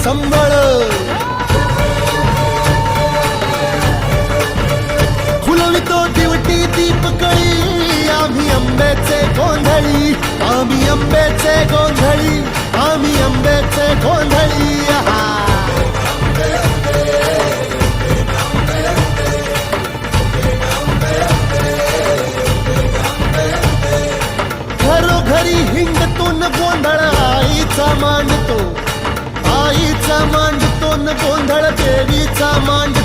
संभळ फुलवितो दिवटी दीपकळी आम्ही आंब्याचे गोंधळी आम्ही आंब्याचे गोंधळी आम्ही आंब्याचे गोंधळी घरोघरी हिंडतून गोंधळ आईचा मांडतो न गोंधळ देवीचा मांडतो